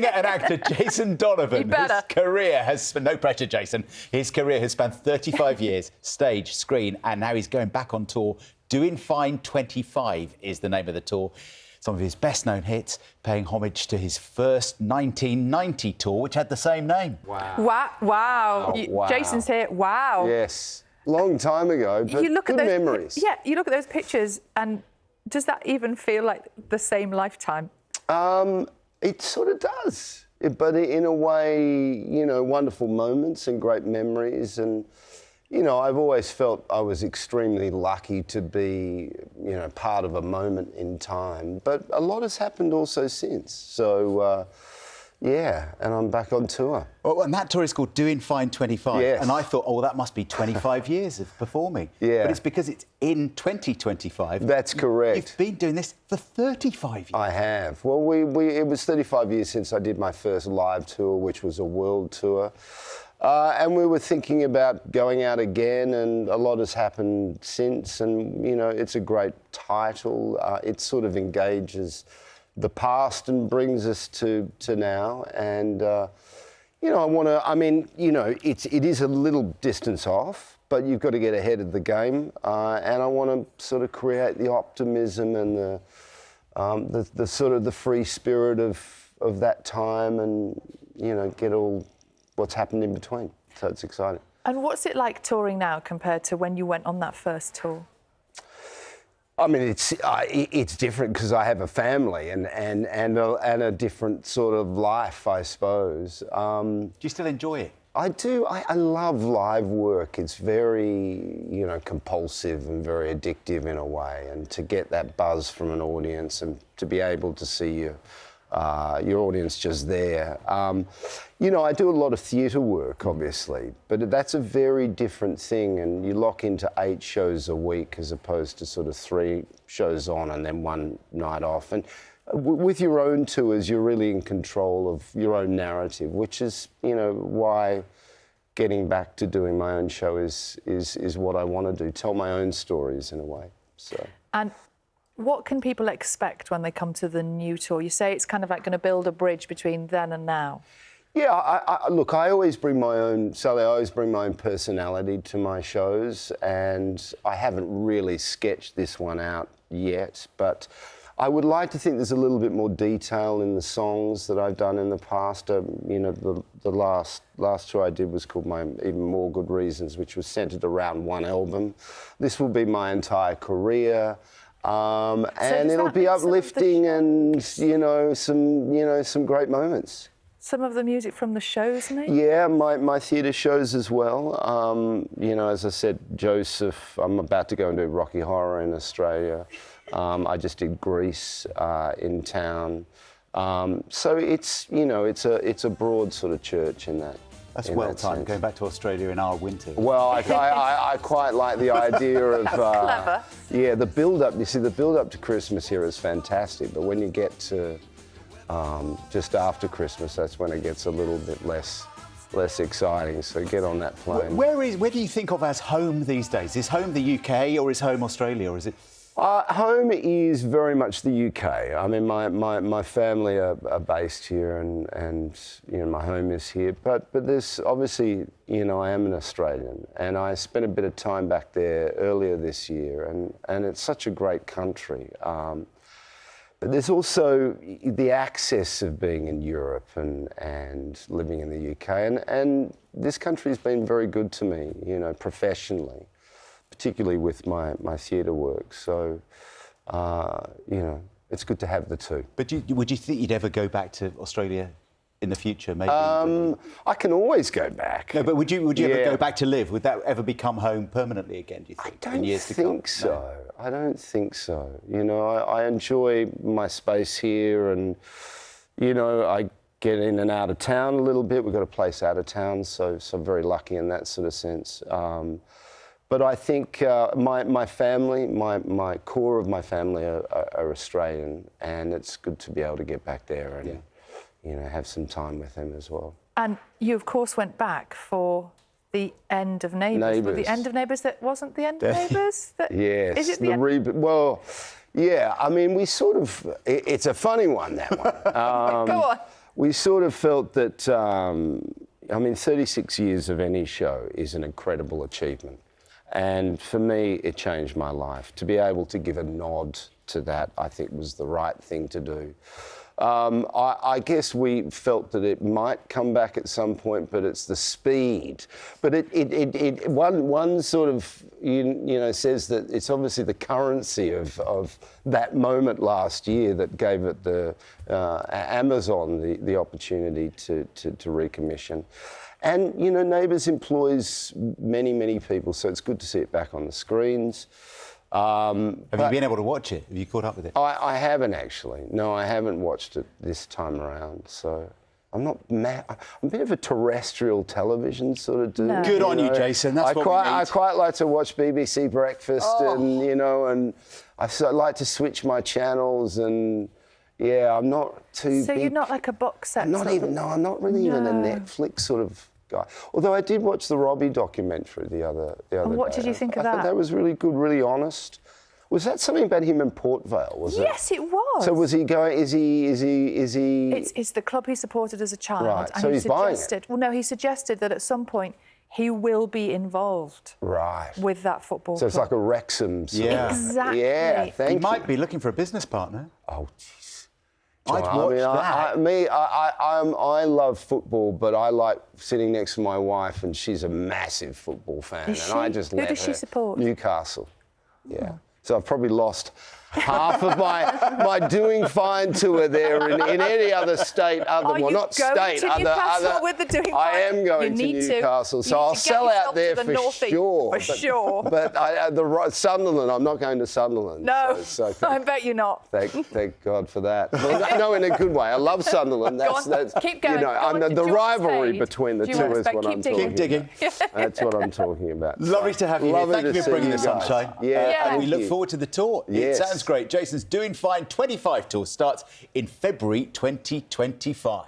singer and actor Jason Donovan. You better. His career has... No pressure, Jason. His career has spanned 35 years, stage, screen, and now he's going back on tour. Doing Fine 25 is the name of the tour. Some of his best-known hits, paying homage to his first 1990 tour, which had the same name. Wow. Wow. Wow. Jason's here. Wow. Yes. Long time ago, but You look good at those, memories. Yeah, you look at those pictures, and does that even feel like the same lifetime? It sort of does, but in a way, you know, wonderful moments and great memories. And, you know, I've always felt I was extremely lucky to be, you know, part of a moment in time. But a lot has happened also since. So, yeah, and I'm back on tour. Oh, and that tour is called Doing Fine 25. Yes. And I thought, oh, that must be 25 years of performing. Yeah. But it's because it's in 2025. That's correct. You've been doing this for 35 years. I have. Well, it was 35 years since I did my first live tour, which was a world tour. And we were thinking about going out again, and a lot has happened since. And, you know, it's a great title. It sort of engages the past and brings us to now. And, you know, I mean, you know, it is a little distance off, but you've got to get ahead of the game. And I want to sort of create the optimism and the sort of the free spirit of that time, and, you know, get all what's happened in between. So it's exciting. And what's it like touring now compared to when you went on that first tour? I mean, it's different because I have a family and a different sort of life, I suppose. Do you still enjoy it? I do. I love live work. It's very, you know, compulsive and very addictive in a way. And to get that buzz from an audience and to be able to see your audience just there. You know, I do a lot of theatre work, obviously, but that's a very different thing, and you lock into 8 shows a week as opposed to sort of 3 shows on and then 1 night off. And with your own tours, you're really in control of your own narrative, which is, you know, why getting back to doing my own show is what I want to do, tell my own stories in a way. So. And what can people expect when they come to the new tour? You say it's kind of like going to build a bridge between then and now. Yeah, look, I always bring my own, Sally, I always bring my own personality to my shows, and I haven't really sketched this one out yet, but I would like to think there's a little bit more detail in the songs that I've done in the past. You know, the last tour I did was called My Even More Good Reasons, which was centred around one album. This will be my entire career. And it'll be uplifting and, you know, some great moments. Some of the music from the shows, maybe? Yeah, my theatre shows as well. You know, as I said, Joseph, I'm about to go and do Rocky Horror in Australia. I just did Grease in town. So it's, you know, it's a broad sort of church in that. That's well timed, going back to Australia in our winter. Well, I quite like the idea of... That's clever. Yeah, the build-up, you see, the build-up to Christmas here is fantastic, but when you get to just after Christmas, that's when it gets a little bit less exciting, so get on that plane. Where do you think of as home these days? Is home the UK or is home Australia, or is it...? Home is very much the UK. I mean, my family are based here, and you know, my home is here. But there's obviously, you know, I am an Australian, and I spent a bit of time back there earlier this year, and it's such a great country. But there's also the access of being in Europe and living in the UK, and this country's been very good to me, you know, professionally, particularly with my theatre work. So, you know, it's good to have the two. But would you think you'd ever go back to Australia in the future, maybe? I can always go back. No, but would you ever go back to live? Would that ever become home permanently again, do you think? I don't think so. No? I don't think so. You know, I enjoy my space here, and, you know, I get in and out of town a little bit. We've got a place out of town, so I'm very lucky in that sort of sense. But I think my family, my core of my family are Australian, and it's good to be able to get back there and, you know, have some time with them as well. And you, of course, went back for the end of Neighbours. But the end of Neighbours that wasn't the end of Neighbours? Yes. Is it the end? Well, yeah, I mean, we sort of... It's a funny one, that one. Go on. we sort of felt that, I mean, 36 years of any show is an incredible achievement. And for me, it changed my life. To be able to give a nod to that, I think was the right thing to do. I guess we felt that it might come back at some point, but it's the speed. But one sort of, you know, says that it's obviously the currency of that moment last year that gave it the Amazon the opportunity to recommission. And, you know, Neighbours employs many, many people, so it's good to see it back on the screens. Have you been able to watch it? Have you caught up with it? I haven't, actually. No, I haven't watched it this time around, so I'm not mad. I'm a bit of a terrestrial television sort of dude. No. Good on you, Jason. That's what we need. I quite like to watch BBC Breakfast and, you know, and I like to switch my channels and... Yeah, I'm not too So big. you're not like a box set? I'm not really even a Netflix sort of guy. Although I did watch the Robbie documentary the other And what day. did you think of I that? thought that was really good, really honest. Was that something about him in Port Vale? Was it? Yes, it was. So was he going? Is he? It's the club he supported as a child. Right, And so he he's buying it. suggested. Well, no, he suggested that at some point he will be involved. Right. With that football. So it's club. like a Wrexham. Sort Yeah. of- Exactly. Yeah. Thank He you. might be looking for a business partner. Oh, jeez. I'd I watch mean, that. I love football, but I like sitting next to my wife, and she's a massive football fan, Is and I she? just Who let does she her. support? Newcastle. Yeah. So I've probably lost half of my doing fine tour there in any other state other Are well you not going state to other Newcastle other with the doing I fine? am going to You need to. Newcastle, so You need I'll to get sell out yourself there to the for northeast, sure. for sure. But Sunderland, I'm not going to Sunderland. No, so I bet you're not. Thank God for that. No, in a good way. I love Sunderland. Go on, keep going. You know, Go on, the do you want rivalry spade? between the Do you two want is spade? what Keep I'm digging. talking Keep digging. about. That's what I'm talking about. Lovely to have you here. Lovely Thank you to for see bringing you the guys. sunshine. Yeah, And we thank look you. forward to the tour. Yes. It sounds great. Jason's Doing Fine 25 tour starts in February 2025.